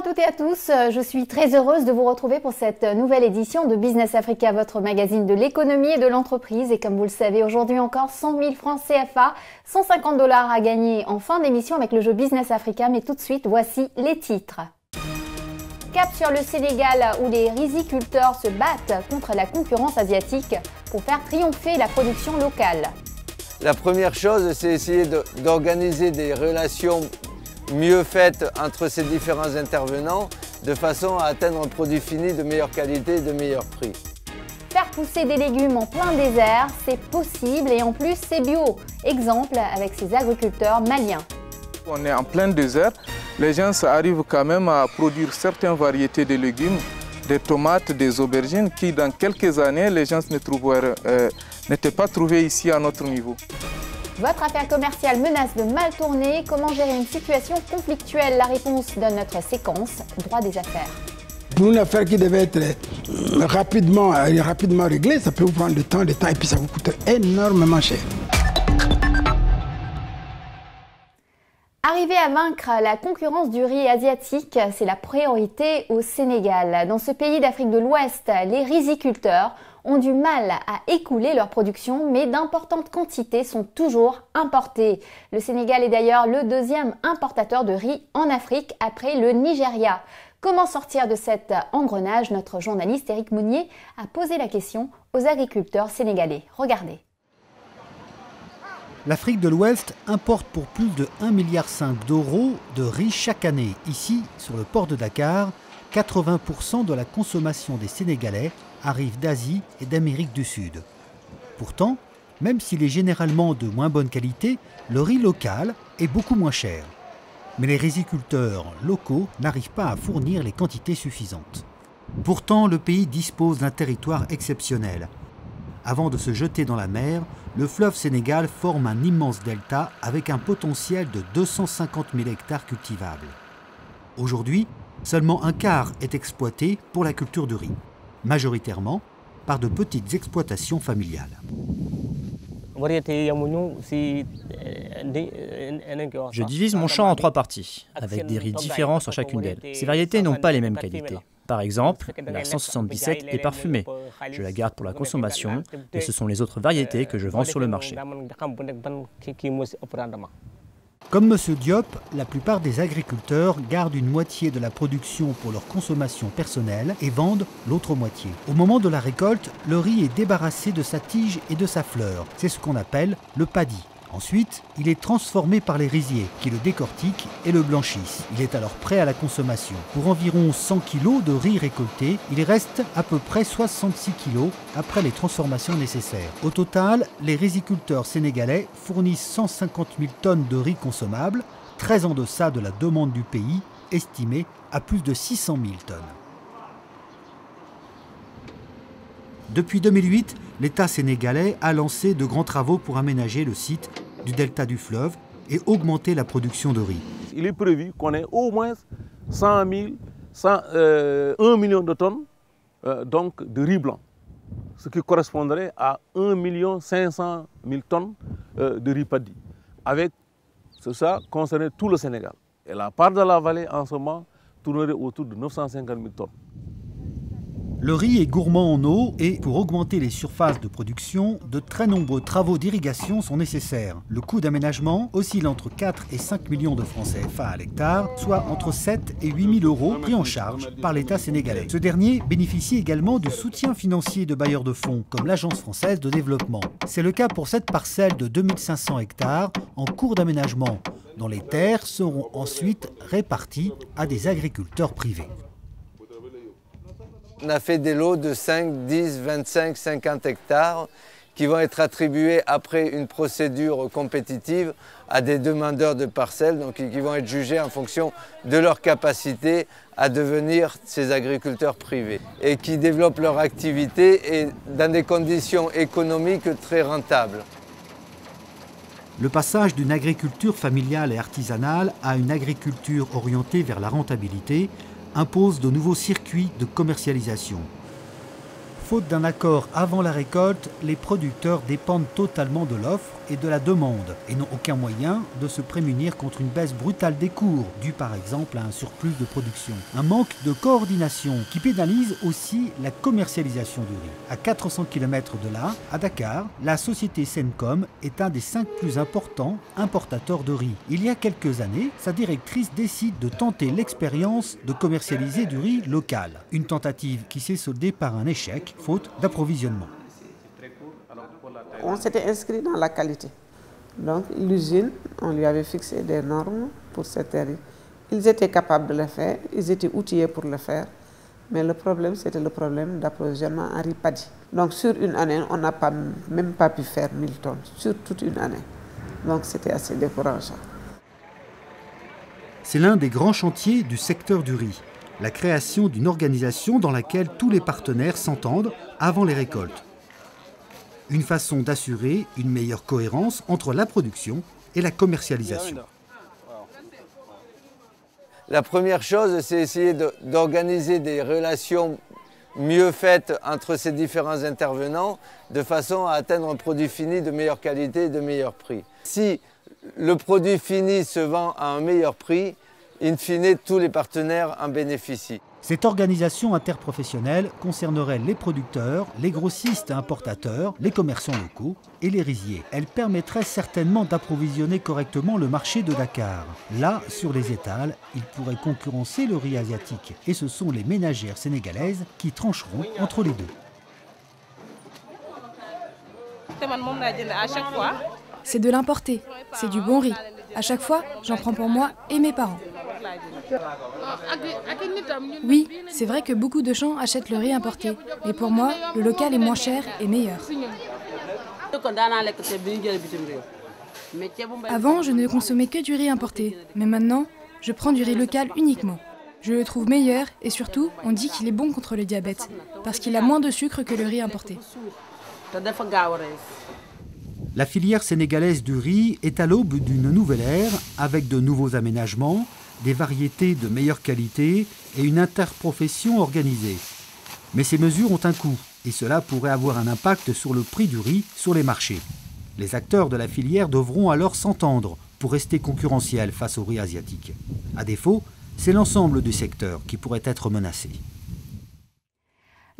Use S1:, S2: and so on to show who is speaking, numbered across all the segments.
S1: toutes et à tous, je suis très heureuse de vous retrouver pour cette nouvelle édition de Business Africa, votre magazine de l'économie et de l'entreprise. Et comme vous le savez, aujourd'hui encore 100 000 francs CFA, 150 $ à gagner en fin d'émission avec le jeu Business Africa. Mais tout de suite, voici les titres. Cap sur le Sénégal où les riziculteurs se battent contre la concurrence asiatique pour faire triompher la production locale.
S2: La première chose, c'est essayer d'organiser des relations mieux faites entre ces différents intervenants de façon à atteindre un produit fini de meilleure qualité et de meilleur prix.
S1: Faire pousser des légumes en plein désert, c'est possible et en plus c'est bio. Exemple avec ces agriculteurs maliens.
S3: On est en plein désert, les gens arrivent quand même à produire certaines variétés de légumes, des tomates, des aubergines qui dans quelques années les gens n'étaient pas trouvés ici à notre niveau.
S1: Votre affaire commerciale menace de mal tourner. Comment gérer une situation conflictuelle? La réponse dans notre séquence Droit des affaires.
S4: Pour une affaire qui devait être rapidement réglée, ça peut vous prendre du temps et puis ça vous coûte énormément cher.
S1: Arriver à vaincre la concurrence du riz asiatique, c'est la priorité au Sénégal. Dans ce pays d'Afrique de l'Ouest, les riziculteurs ont du mal à écouler leur production, mais d'importantes quantités sont toujours importées. Le Sénégal est d'ailleurs le deuxième importateur de riz en Afrique après le Nigeria. Comment sortir de cet engrenage? Notre journaliste Éric Mounier a posé la question aux agriculteurs sénégalais. Regardez.
S5: L'Afrique de l'Ouest importe pour plus de 1,5 milliard d'euros de riz chaque année. Ici, sur le port de Dakar, 80% de la consommation des Sénégalais arrive d'Asie et d'Amérique du Sud. Pourtant, même s'il est généralement de moins bonne qualité, le riz local est beaucoup moins cher. Mais les riziculteurs locaux n'arrivent pas à fournir les quantités suffisantes. Pourtant, le pays dispose d'un territoire exceptionnel. Avant de se jeter dans la mer, le fleuve Sénégal forme un immense delta avec un potentiel de 250 000 hectares cultivables. Aujourd'hui, seulement un quart est exploité pour la culture de riz, majoritairement par de petites exploitations familiales.
S6: Je divise mon champ en 3 parties, avec des riz différents sur chacune d'elles. Ces variétés n'ont pas les mêmes qualités. Par exemple, la 177 est parfumée. Je la garde pour la consommation, mais ce sont les autres variétés que je vends sur le marché.
S5: Comme M. Diop, la plupart des agriculteurs gardent une moitié de la production pour leur consommation personnelle et vendent l'autre moitié. Au moment de la récolte, le riz est débarrassé de sa tige et de sa fleur. C'est ce qu'on appelle le paddy. Ensuite, il est transformé par les riziers qui le décortiquent et le blanchissent. Il est alors prêt à la consommation. Pour environ 100 kg de riz récolté, il reste à peu près 66 kg après les transformations nécessaires. Au total, les riziculteurs sénégalais fournissent 150 000 tonnes de riz consommable, très en deçà de la demande du pays, estimée à plus de 600 000 tonnes. Depuis 2008, l'État sénégalais a lancé de grands travaux pour aménager le site du delta du fleuve et augmenter la production de riz.
S7: Il est prévu qu'on ait au moins 1 million de tonnes donc de riz blanc, ce qui correspondrait à 1 500 000 tonnes de riz paddy. Avec ça concerné tout le Sénégal. Et la part de la vallée en ce moment tournerait autour de 950 000 tonnes.
S5: Le riz est gourmand en eau et pour augmenter les surfaces de production, de très nombreux travaux d'irrigation sont nécessaires. Le coût d'aménagement oscille entre 4 et 5 millions de francs CFA à l'hectare, soit entre 7 et 8 000 euros pris en charge par l'État sénégalais. Ce dernier bénéficie également du soutien financier de bailleurs de fonds comme l'Agence française de développement. C'est le cas pour cette parcelle de 2500 hectares en cours d'aménagement, dont les terres seront ensuite réparties à des agriculteurs privés.
S2: On a fait des lots de 5, 10, 25, 50 hectares qui vont être attribués après une procédure compétitive à des demandeurs de parcelles, donc qui vont être jugés en fonction de leur capacité à devenir ces agriculteurs privés et qui développent leur activité et dans des conditions économiques très rentables.
S5: Le passage d'une agriculture familiale et artisanale à une agriculture orientée vers la rentabilité impose de nouveaux circuits de commercialisation. Faute d'un accord avant la récolte, les producteurs dépendent totalement de l'offre et de la demande et n'ont aucun moyen de se prémunir contre une baisse brutale des cours, due par exemple à un surplus de production. Un manque de coordination qui pénalise aussi la commercialisation du riz. À 400 km de là, à Dakar, la société Sencom est un des 5 plus importants importateurs de riz. Il y a quelques années, sa directrice décide de tenter l'expérience de commercialiser du riz local. Une tentative qui s'est soldée par un échec, faute d'approvisionnement.
S8: On s'était inscrit dans la qualité. Donc l'usine, on lui avait fixé des normes pour cette riz. Ils étaient capables de le faire, ils étaient outillés pour le faire. Mais le problème, c'était le problème d'approvisionnement en riz paddy. Donc sur une année, on n'a même pas pu faire 1000 tonnes, sur toute une année. Donc c'était assez décourageant.
S5: C'est l'un des grands chantiers du secteur du riz. La création d'une organisation dans laquelle tous les partenaires s'entendent avant les récoltes. Une façon d'assurer une meilleure cohérence entre la production et la commercialisation.
S2: La première chose, c'est essayer d'organiser des relations mieux faites entre ces différents intervenants de façon à atteindre un produit fini de meilleure qualité et de meilleur prix. Si le produit fini se vend à un meilleur prix, in fine, tous les partenaires en bénéficient.
S5: Cette organisation interprofessionnelle concernerait les producteurs, les grossistes et importateurs, les commerçants locaux et les riziers. Elle permettrait certainement d'approvisionner correctement le marché de Dakar. Là, sur les étals, il pourrait concurrencer le riz asiatique. Et ce sont les ménagères sénégalaises qui trancheront entre les deux.
S9: C'est de l'importé, c'est du bon riz. À chaque fois, j'en prends pour moi et mes parents. Oui, c'est vrai que beaucoup de gens achètent le riz importé. Mais pour moi, le local est moins cher et meilleur. Avant, je ne consommais que du riz importé. Mais maintenant, je prends du riz local uniquement. Je le trouve meilleur et surtout, on dit qu'il est bon contre le diabète. Parce qu'il a moins de sucre que le riz importé.
S5: La filière sénégalaise du riz est à l'aube d'une nouvelle ère avec de nouveaux aménagements, des variétés de meilleure qualité et une interprofession organisée. Mais ces mesures ont un coût et cela pourrait avoir un impact sur le prix du riz sur les marchés. Les acteurs de la filière devront alors s'entendre pour rester concurrentiels face au riz asiatique. À défaut, c'est l'ensemble du secteur qui pourrait être menacé.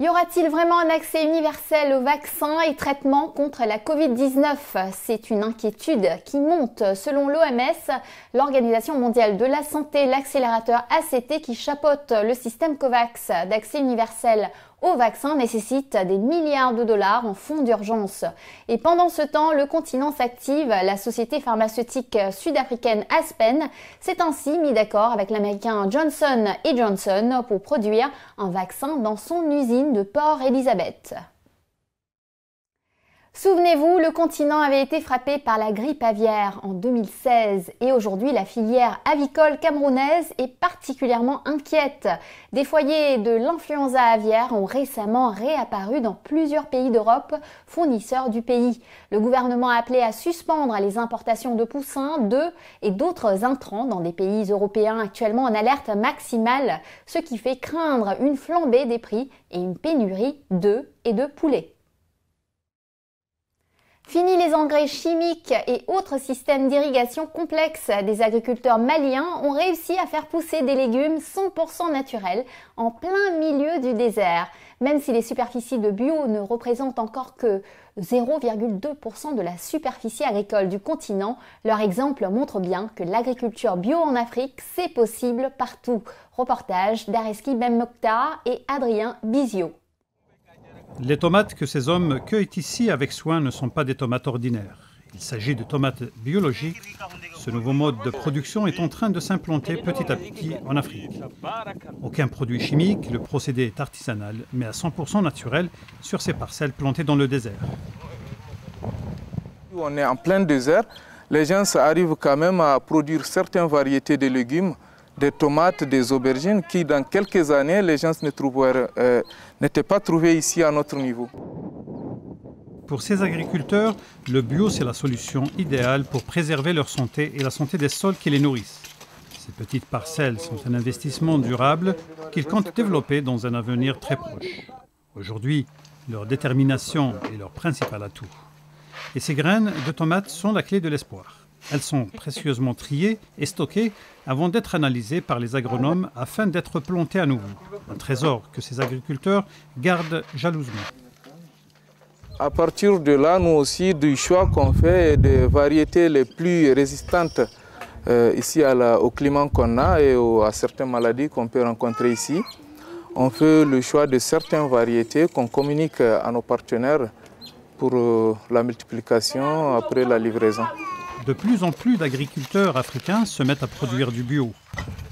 S1: Y aura-t-il vraiment un accès universel aux vaccins et traitements contre la Covid-19 ? C'est une inquiétude qui monte. Selon l'OMS, l'Organisation mondiale de la santé, l'accélérateur ACT qui chapeaute le système COVAX d'accès universel aux vaccins nécessite des milliards de dollars en fonds d'urgence. Et pendant ce temps, le continent s'active. La société pharmaceutique sud-africaine Aspen s'est ainsi mis d'accord avec l'américain Johnson & Johnson pour produire un vaccin dans son usine de Port Elizabeth. Souvenez-vous, le continent avait été frappé par la grippe aviaire en 2016 et aujourd'hui la filière avicole camerounaise est particulièrement inquiète. Des foyers de l'influenza aviaire ont récemment réapparu dans plusieurs pays d'Europe, fournisseurs du pays. Le gouvernement a appelé à suspendre les importations de poussins, d'œufs et d'autres intrants dans des pays européens actuellement en alerte maximale, ce qui fait craindre une flambée des prix et une pénurie d'œufs et de poulets. Fini les engrais chimiques et autres systèmes d'irrigation complexes. Des agriculteurs maliens ont réussi à faire pousser des légumes 100% naturels en plein milieu du désert. Même si les superficies de bio ne représentent encore que 0,2% de la superficie agricole du continent, leur exemple montre bien que l'agriculture bio en Afrique, c'est possible partout. Reportage d'Areski Bemmokta et Adrien Bizio.
S10: Les tomates que ces hommes cueillent ici avec soin ne sont pas des tomates ordinaires. Il s'agit de tomates biologiques. Ce nouveau mode de production est en train de s'implanter petit à petit en Afrique. Aucun produit chimique, le procédé est artisanal, mais à 100% naturel sur ces parcelles plantées dans le désert.
S3: On est en plein désert. Les gens arrivent quand même à produire certaines variétés de légumes, des tomates, des aubergines, qui dans quelques années, les gens n'étaient pas trouvés ici à notre niveau.
S10: Pour ces agriculteurs, le bio, c'est la solution idéale pour préserver leur santé et la santé des sols qui les nourrissent. Ces petites parcelles sont un investissement durable qu'ils comptent développer dans un avenir très proche. Aujourd'hui, leur détermination est leur principal atout. Et ces graines de tomates sont la clé de l'espoir. Elles sont précieusement triées et stockées avant d'être analysées par les agronomes afin d'être plantées à nouveau. Un trésor que ces agriculteurs gardent jalousement.
S3: À partir de là, nous aussi, du choix qu'on fait des variétés les plus résistantes ici au climat qu'on a et à certaines maladies qu'on peut rencontrer ici. On fait le choix de certaines variétés qu'on communique à nos partenaires pour la multiplication après la livraison.
S10: De plus en plus d'agriculteurs africains se mettent à produire du bio.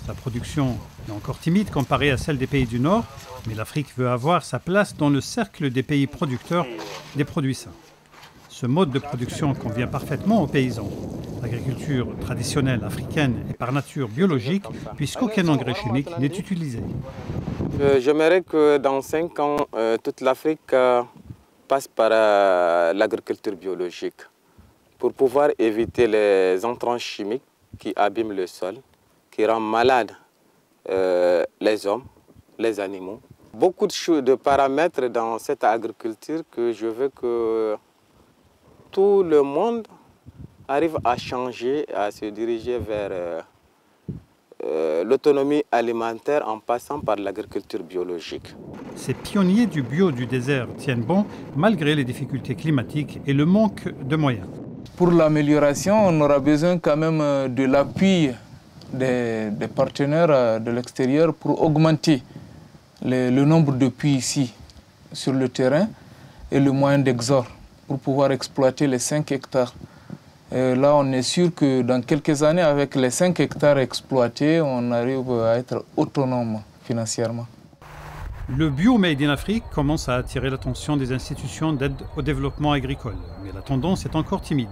S10: La production est encore timide comparée à celle des pays du Nord, mais l'Afrique veut avoir sa place dans le cercle des pays producteurs des produits sains. Ce mode de production convient parfaitement aux paysans. L'agriculture traditionnelle africaine est par nature biologique, puisqu'aucun engrais chimique n'est utilisé.
S11: J'aimerais que dans 5 ans, toute l'Afrique passe par l'agriculture biologique pour pouvoir éviter les intrants chimiques qui abîment le sol, qui rendent malades les hommes, les animaux. Beaucoup de paramètres dans cette agriculture que je veux que tout le monde arrive à changer, à se diriger vers l'autonomie alimentaire en passant par l'agriculture biologique.
S10: Ces pionniers du bio du désert tiennent bon malgré les difficultés climatiques et le manque de moyens.
S3: Pour l'amélioration, on aura besoin quand même de l'appui des partenaires de l'extérieur pour augmenter le nombre de puits ici sur le terrain et le moyen d'exor pour pouvoir exploiter les 5 hectares. Et là, on est sûr que dans quelques années, avec les 5 hectares exploités, on arrive à être autonome financièrement.
S10: Le bio Made in Afrique commence à attirer l'attention des institutions d'aide au développement agricole, mais la tendance est encore timide.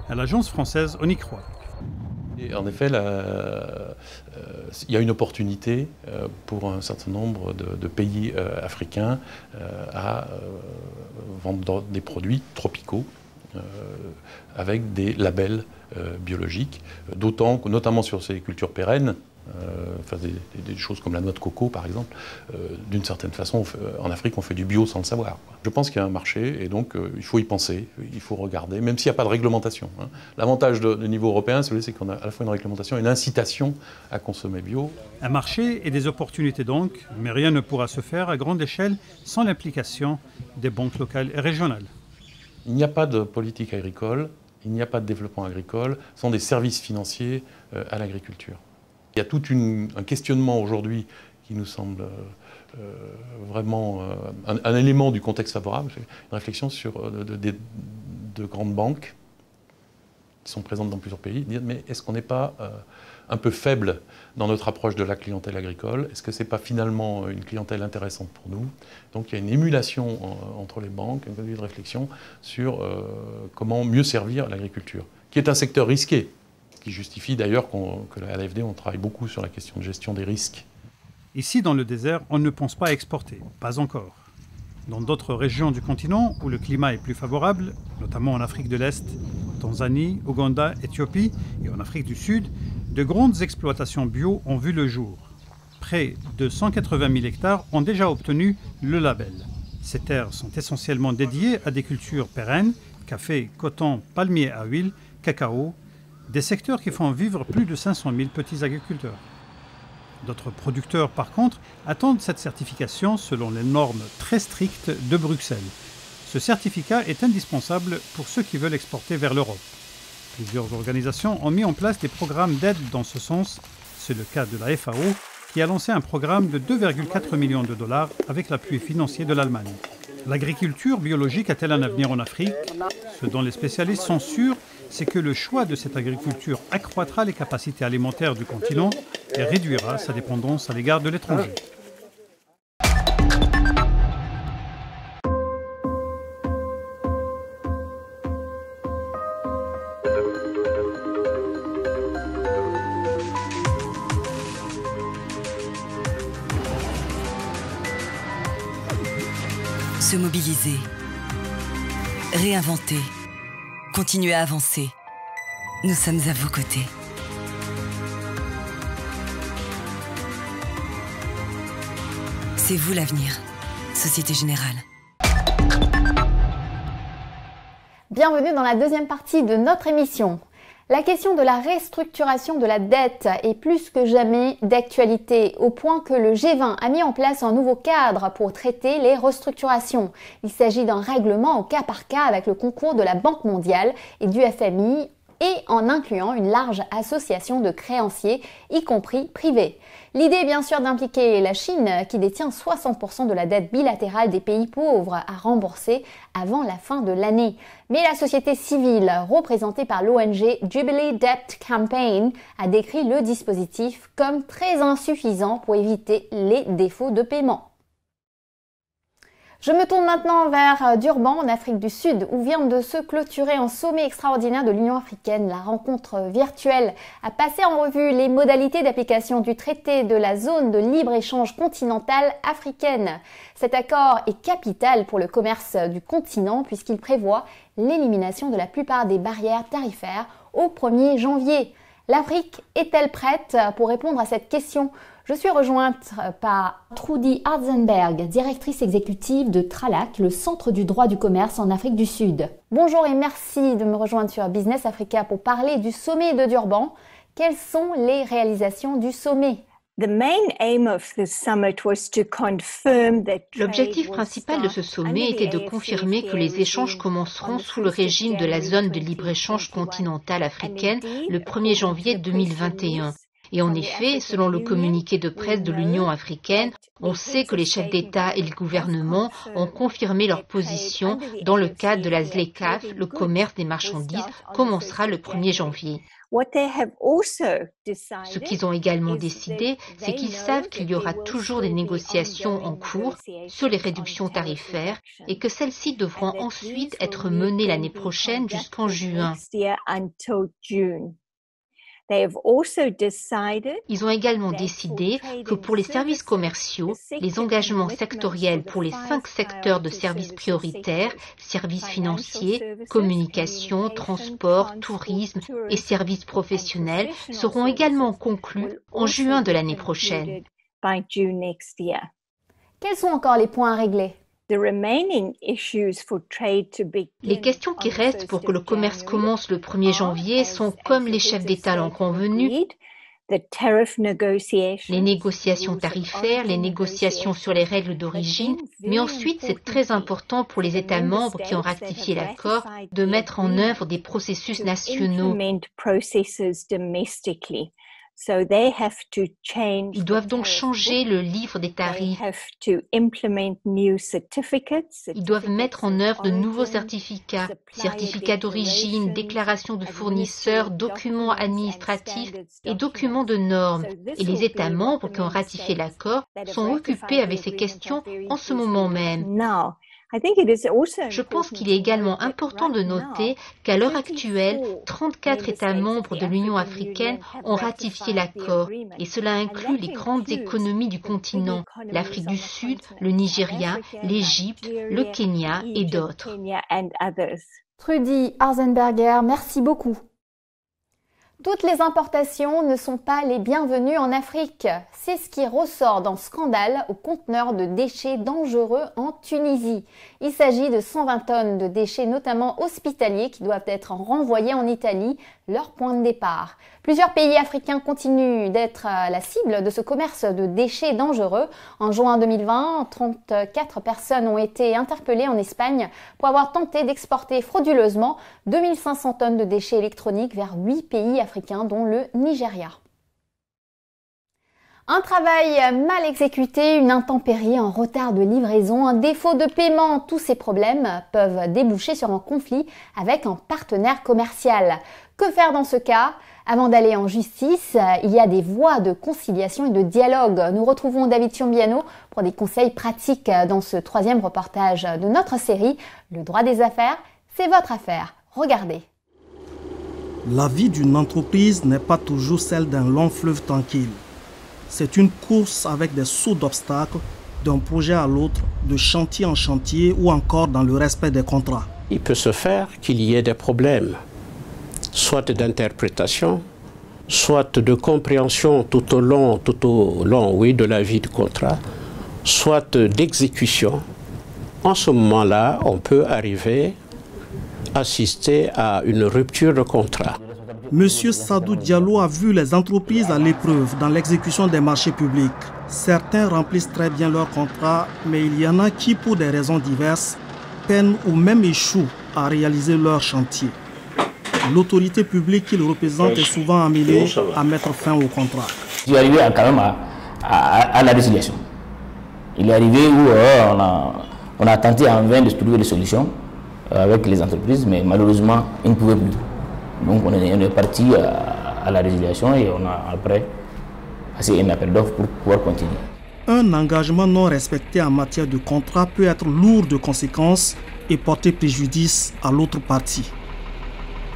S10: À l'agence française, on y croit.
S12: Et en effet, il y a une opportunité pour un certain nombre de pays africains à vendre des produits tropicaux avec des labels biologiques, d'autant que, notamment sur ces cultures pérennes, des choses comme la noix de coco par exemple, d'une certaine façon en Afrique on fait du bio sans le savoir. Je pense qu'il y a un marché et donc il faut y penser, il faut regarder, même s'il n'y a pas de réglementation. L'avantage du niveau européen, c'est qu'on a à la fois une réglementation et une incitation à consommer bio.
S10: Un marché et des opportunités donc, mais rien ne pourra se faire à grande échelle sans l'implication des banques locales et régionales.
S12: Il n'y a pas de politique agricole, il n'y a pas de développement agricole sans des services financiers à l'agriculture. Il y a tout un questionnement aujourd'hui qui nous semble vraiment un élément du contexte favorable, une réflexion sur de grandes banques qui sont présentes dans plusieurs pays, dire mais est-ce qu'on n'est pas un peu faible dans notre approche de la clientèle agricole? Est-ce que ce n'est pas finalement une clientèle intéressante pour nous? Donc il y a une émulation entre les banques, un point de vue de réflexion sur comment mieux servir l'agriculture, qui est un secteur risqué, qui justifie d'ailleurs qu'à l'AFD, on travaille beaucoup sur la question de gestion des risques.
S10: Ici, dans le désert, on ne pense pas exporter, pas encore. Dans d'autres régions du continent où le climat est plus favorable, notamment en Afrique de l'Est, Tanzanie, Ouganda, Éthiopie et en Afrique du Sud, de grandes exploitations bio ont vu le jour. Près de 180 000 hectares ont déjà obtenu le label. Ces terres sont essentiellement dédiées à des cultures pérennes, café, coton, palmier à huile, cacao, des secteurs qui font vivre plus de 500 000 petits agriculteurs. D'autres producteurs, par contre, attendent cette certification selon les normes très strictes de Bruxelles. Ce certificat est indispensable pour ceux qui veulent exporter vers l'Europe. Plusieurs organisations ont mis en place des programmes d'aide dans ce sens. C'est le cas de la FAO, qui a lancé un programme de 2,4 millions de dollars avec l'appui financier de l'Allemagne. L'agriculture biologique a-t-elle un avenir en Afrique? Ce dont les spécialistes sont sûrs, c'est que le choix de cette agriculture accroîtra les capacités alimentaires du continent et réduira sa dépendance à l'égard de l'étranger.
S13: Se mobiliser, réinventer, continuer à avancer. Nous sommes à vos côtés. C'est vous l'avenir, Société Générale.
S1: Bienvenue dans la deuxième partie de notre émission. La question de la restructuration de la dette est plus que jamais d'actualité, au point que le G20 a mis en place un nouveau cadre pour traiter les restructurations. Il s'agit d'un règlement au cas par cas avec le concours de la Banque mondiale et du FMI et en incluant une large association de créanciers, y compris privés. L'idée est bien sûr d'impliquer la Chine, qui détient 60% de la dette bilatérale des pays pauvres à rembourser avant la fin de l'année. Mais la société civile, représentée par l'ONG Jubilee Debt Campaign, a décrit le dispositif comme très insuffisant pour éviter les défauts de paiement. Je me tourne maintenant vers Durban, en Afrique du Sud, où vient de se clôturer un sommet extraordinaire de l'Union africaine. La rencontre virtuelle a passé en revue les modalités d'application du traité de la zone de libre-échange continentale africaine. Cet accord est capital pour le commerce du continent puisqu'il prévoit l'élimination de la plupart des barrières tarifaires au 1er janvier. L'Afrique est-elle prête pour répondre à cette question ? Je suis rejointe par Trudy Hartzenberg, directrice exécutive de Tralac, le Centre du droit du commerce en Afrique du Sud. Bonjour et merci de me rejoindre sur Business Africa pour parler du sommet de Durban. Quelles sont les réalisations du sommet ?
S14: L'objectif principal de ce sommet était de confirmer que les échanges commenceront sous le régime de la zone de libre-échange continentale africaine le 1er janvier 2021. Et en effet, selon le communiqué de presse de l'Union africaine, on sait que les chefs d'État et le gouvernement ont confirmé leur position dans le cadre de la ZLECAf, le commerce des marchandises commencera le 1er janvier. Ce qu'ils ont également décidé, c'est qu'ils savent qu'il y aura toujours des négociations en cours sur les réductions tarifaires et que celles-ci devront ensuite être menées l'année prochaine jusqu'en juin. Ils ont également décidé que pour les services commerciaux, les engagements sectoriels pour les 5 secteurs de services prioritaires, services financiers, communication, transport, tourisme et services professionnels, seront également conclus en juin de l'année prochaine.
S1: Quels sont encore les points à régler ?
S14: Les questions qui restent pour que le commerce commence le 1er janvier sont, comme les chefs d'État l'ont convenu, les négociations tarifaires, les négociations sur les règles d'origine, mais ensuite c'est très important pour les États membres qui ont ratifié l'accord de mettre en œuvre des processus nationaux. Ils doivent donc changer le livre des tarifs. Ils doivent mettre en œuvre de nouveaux certificats, certificats d'origine, déclarations de fournisseurs, documents administratifs et documents de normes. Et les États membres qui ont ratifié l'accord sont occupés avec ces questions en ce moment même. Je pense qu'il est également important de noter qu'à l'heure actuelle, 34 États membres de l'Union africaine ont ratifié l'accord et cela inclut les grandes économies du continent, l'Afrique du Sud, le Nigeria, l'Égypte, le Kenya et d'autres.
S1: Trudy Hartzenberger, merci beaucoup. Toutes les importations ne sont pas les bienvenues en Afrique. C'est ce qui ressort dans ce scandale aux conteneurs de déchets dangereux en Tunisie. Il s'agit de 120 tonnes de déchets, notamment hospitaliers, qui doivent être renvoyés en Italie, leur point de départ. Plusieurs pays africains continuent d'être la cible de ce commerce de déchets dangereux. En juin 2020, 34 personnes ont été interpellées en Espagne pour avoir tenté d'exporter frauduleusement 2500 tonnes de déchets électroniques vers 8 pays africains, dont le Nigeria. Un travail mal exécuté, une intempérie, un retard de livraison, un défaut de paiement, tous ces problèmes peuvent déboucher sur un conflit avec un partenaire commercial. Que faire dans ce cas ? Avant d'aller en justice, il y a des voies de conciliation et de dialogue. Nous retrouvons David Ciombiano pour des conseils pratiques dans ce 3e reportage de notre série « Le droit des affaires, c'est votre affaire ». Regardez.
S15: La vie d'une entreprise n'est pas toujours celle d'un long fleuve tranquille. C'est une course avec des sauts d'obstacles d'un projet à l'autre, de chantier en chantier ou encore dans le respect des contrats.
S16: Il peut se faire qu'il y ait des problèmes, soit d'interprétation, soit de compréhension tout au long de la vie du contrat, soit d'exécution. En ce moment-là, on peut arriver assister à une rupture de contrat.
S15: Monsieur Sadou Diallo a vu les entreprises à l'épreuve dans l'exécution des marchés publics. Certains remplissent très bien leurs contrats, mais il y en a qui, pour des raisons diverses, peinent ou même échouent à réaliser leur chantier. L'autorité publique qu'il représente est souvent amenée à mettre fin au contrat.
S17: Il est arrivé quand même à la résiliation. Il est arrivé où on a tenté en vain de trouver des solutions avec les entreprises, mais malheureusement, ils ne pouvaient plus. Donc on est parti à la résiliation et on a après passé un appel d'offres pour pouvoir continuer.
S15: Un engagement non respecté en matière de contrat peut être lourd de conséquences et porter préjudice à l'autre partie.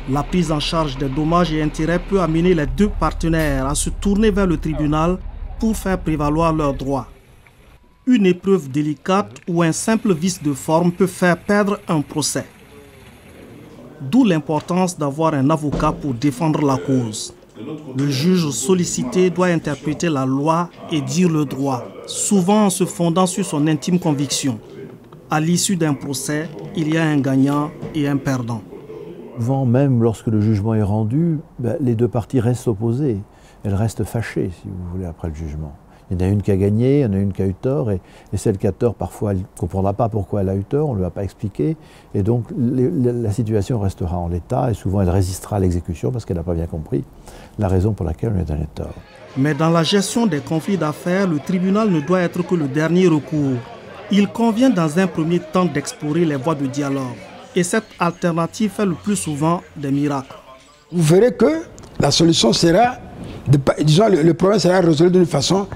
S15: La prise en charge des dommages et intérêts peut amener les deux partenaires à se tourner vers le tribunal pour faire prévaloir leurs droits. Une épreuve délicate ou un simple vice de forme peut faire perdre un procès. D'où l'importance d'avoir un avocat pour défendre la cause. Le juge sollicité doit interpréter la loi et dire le droit, souvent en se fondant sur son intime conviction. À l'issue d'un procès, il y a un gagnant et un perdant.
S18: Souvent, même lorsque le jugement est rendu, les deux parties restent opposées. Elles restent fâchées, si vous voulez, après le jugement. Il y en a une qui a gagné, il y en a une qui a eu tort, et celle qui a tort, parfois, elle ne comprendra pas pourquoi elle a eu tort, on ne lui a pas expliqué, et donc la situation restera en l'état, et souvent elle résistera à l'exécution parce qu'elle n'a pas bien compris la raison pour laquelle on lui a donné tort.
S15: Mais dans la gestion des conflits d'affaires, le tribunal ne doit être que le dernier recours. Il convient dans un premier temps d'explorer les voies de dialogue, et cette alternative fait le plus souvent des miracles.
S4: Vous verrez que la solution sera, le problème sera résolu d'une façon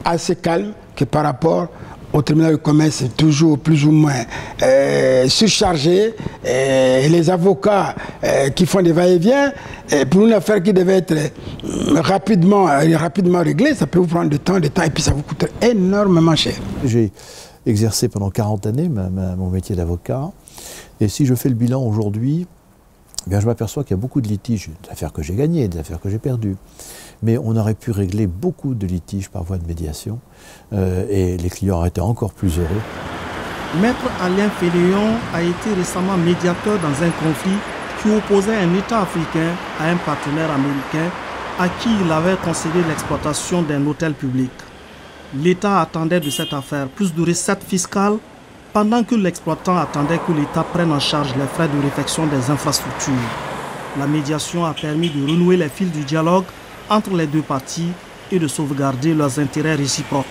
S4: assez calme que par rapport au tribunal de commerce, c'est toujours plus ou moins surchargé. Les avocats qui font des va-et-vient, pour une affaire qui devait être rapidement réglée, ça peut vous prendre du temps, et puis ça vous coûte énormément cher.
S18: J'ai exercé pendant 40 années mon métier d'avocat, et si je fais le bilan aujourd'hui, je m'aperçois qu'il y a beaucoup de litiges, des affaires que j'ai gagnées, des affaires que j'ai perdues. Mais on aurait pu régler beaucoup de litiges par voie de médiation et les clients auraient été encore plus heureux.
S15: Maître Alain Féléon a été récemment médiateur dans un conflit qui opposait un État africain à un partenaire américain à qui il avait concédé l'exploitation d'un hôtel public. L'État attendait de cette affaire plus de recettes fiscales pendant que l'exploitant attendait que l'État prenne en charge les frais de réfection des infrastructures. La médiation a permis de renouer les fils du dialogue entre les deux parties et de sauvegarder leurs intérêts réciproques.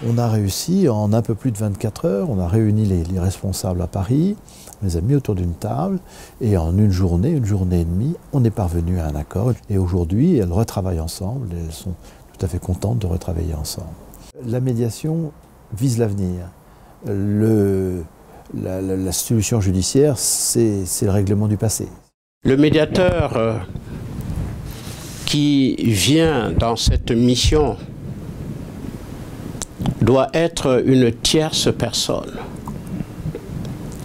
S18: On a réussi en un peu plus de 24 heures, on a réuni les responsables à Paris, on les a mis autour d'une table et en une journée et demie, on est parvenu à un accord. Et aujourd'hui, elles retravaillent ensemble et elles sont tout à fait contentes de retravailler ensemble. La médiation vise l'avenir. La solution judiciaire, c'est le règlement du passé.
S16: Le médiateur qui vient dans cette mission doit être une tierce personne.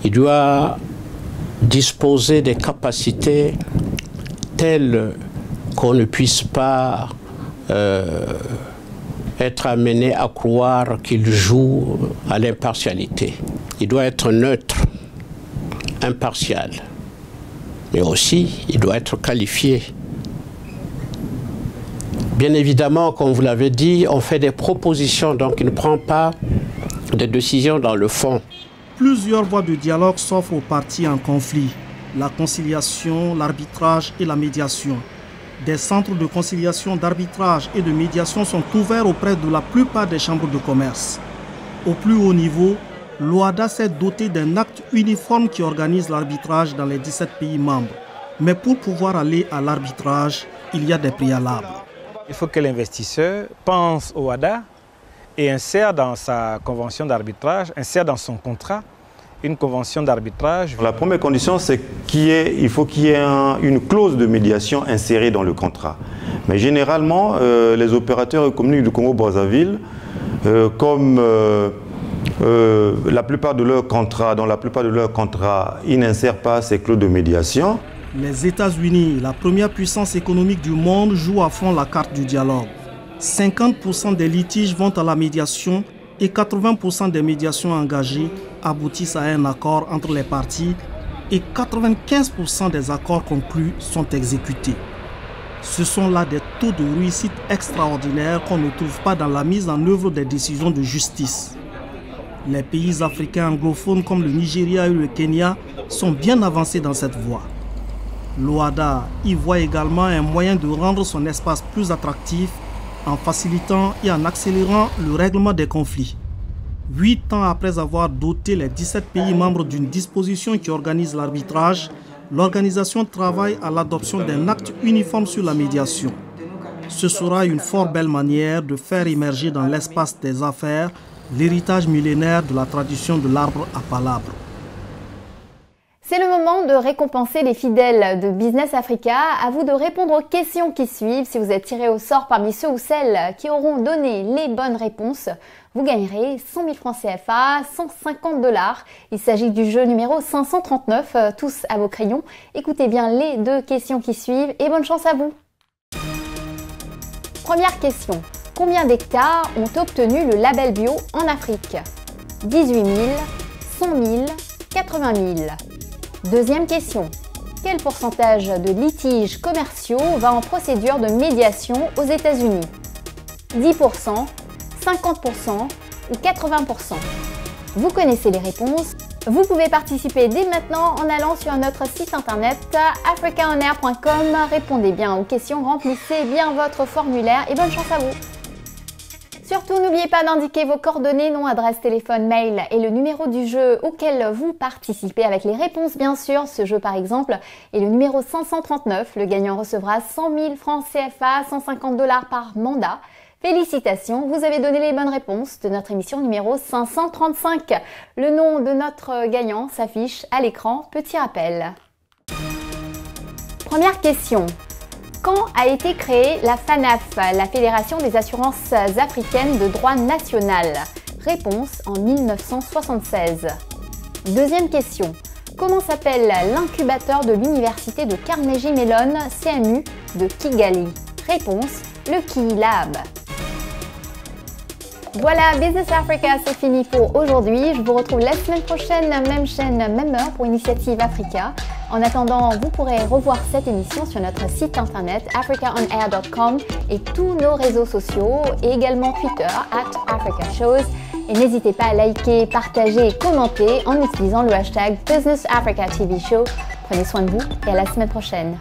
S16: Il doit disposer des capacités telles qu'on ne puisse pas être amené à croire qu'il joue à l'impartialité. Il doit être neutre, impartial, mais aussi il doit être qualifié. Bien évidemment, comme vous l'avez dit, on fait des propositions, donc il ne prend pas de décisions dans le fond.
S15: Plusieurs voies de dialogue s'offrent aux parties en conflit. La conciliation, l'arbitrage et la médiation. Des centres de conciliation, d'arbitrage et de médiation sont ouverts auprès de la plupart des chambres de commerce. Au plus haut niveau, l'OHADA s'est doté d'un acte uniforme qui organise l'arbitrage dans les 17 pays membres. Mais pour pouvoir aller à l'arbitrage, il y a des préalables.
S19: Il faut que l'investisseur pense au OHADA et insère dans sa convention d'arbitrage, insère dans son contrat une convention d'arbitrage.
S20: La première condition, c'est qu'il faut qu'il y ait une clause de médiation insérée dans le contrat. Mais généralement, les opérateurs économiques du Congo-Brazzaville, comme la plupart de leurs contrats, dans la plupart de leurs contrats, ils n'insèrent pas ces clauses de médiation.
S15: Les États-Unis, la première puissance économique du monde, jouent à fond la carte du dialogue. 50% des litiges vont à la médiation et 80% des médiations engagées aboutissent à un accord entre les parties et 95% des accords conclus sont exécutés. Ce sont là des taux de réussite extraordinaires qu'on ne trouve pas dans la mise en œuvre des décisions de justice. Les pays africains anglophones comme le Nigeria et le Kenya sont bien avancés dans cette voie. L'OHADA y voit également un moyen de rendre son espace plus attractif en facilitant et en accélérant le règlement des conflits. 8 ans après avoir doté les 17 pays membres d'une disposition qui organise l'arbitrage, l'organisation travaille à l'adoption d'un acte uniforme sur la médiation. Ce sera une fort belle manière de faire émerger dans l'espace des affaires l'héritage millénaire de la tradition de l'arbre à palabres.
S1: C'est le moment de récompenser les fidèles de Business Africa. À vous de répondre aux questions qui suivent. Si vous êtes tiré au sort parmi ceux ou celles qui auront donné les bonnes réponses, vous gagnerez 100 000 francs CFA, 150 $. Il s'agit du jeu numéro 539, tous à vos crayons. Écoutez bien les 2 questions qui suivent et bonne chance à vous. Première question. Combien d'hectares ont obtenu le label bio en Afrique? 18 000, 100 000, 80 000. Deuxième question. Quel pourcentage de litiges commerciaux va en procédure de médiation aux États-Unis? 10%, 50% ou 80%? Vous connaissez les réponses. Vous pouvez participer dès maintenant en allant sur notre site internet africaonair.com. Répondez bien aux questions, remplissez bien votre formulaire et bonne chance à vous. Surtout, n'oubliez pas d'indiquer vos coordonnées, nom, adresse, téléphone, mail et le numéro du jeu auquel vous participez avec les réponses, bien sûr. Ce jeu, par exemple, est le numéro 539. Le gagnant recevra 100 000 francs CFA, 150 $ par mandat. Félicitations, vous avez donné les bonnes réponses de notre émission numéro 535. Le nom de notre gagnant s'affiche à l'écran. Petit rappel. Première question. Quand a été créée la FANAF, la Fédération des assurances africaines de droit national? Réponse en 1976. Deuxième question. Comment s'appelle l'incubateur de l'université de Carnegie Mellon, CMU de Kigali? Réponse, le KiLab. Voilà, Business Africa, c'est fini pour aujourd'hui. Je vous retrouve la semaine prochaine, même chaîne, même heure pour Initiative Africa. En attendant, vous pourrez revoir cette émission sur notre site internet africaonair.com et tous nos réseaux sociaux et également Twitter @AfricaShows. Et n'hésitez pas à liker, partager et commenter en utilisant le hashtag Business Africa TV Show. Prenez soin de vous et à la semaine prochaine.